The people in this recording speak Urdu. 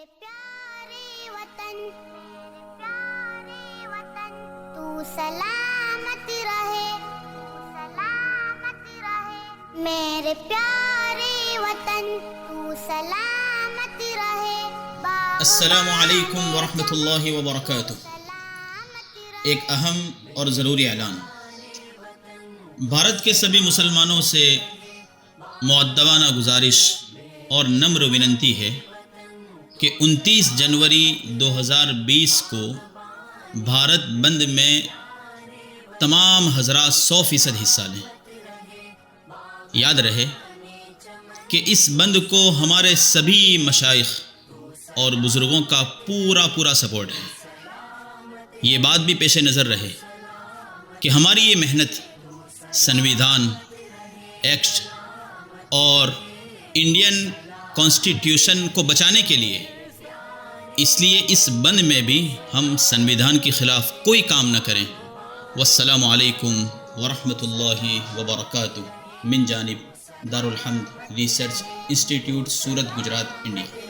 میرے پیارے وطن، میرے پیارے وطن، تو سلامت رہے، تو سلامت رہے، میرے پیارے وطن، تو سلامت رہے۔ السلام علیکم ورحمۃ اللہ وبرکاتہ۔ ایک اہم اور ضروری اعلان۔ بھارت کے سبھی مسلمانوں سے مؤدبانہ گزارش اور نمر وننتی ہے کہ 29 جنوری 2020 کو بھارت بند میں تمام حضرات 100% حصہ لیں۔ یاد رہے کہ اس بند کو ہمارے سبھی مشائخ اور بزرگوں کا پورا سپورٹ ہے۔ یہ بات بھی پیش نظر رہے کہ ہماری یہ محنت سنویدھان ایکٹ اور انڈین کانسٹیٹیوشن کو بچانے کے لیے، اس لیے اس بند میں بھی ہم سنویدھان کے خلاف کوئی کام نہ کریں۔ والسلام علیکم ورحمۃ اللہ وبرکاتہ من جانب دارالحمد ریسرچ انسٹیٹیوٹ، سورت، گجرات، انڈیا۔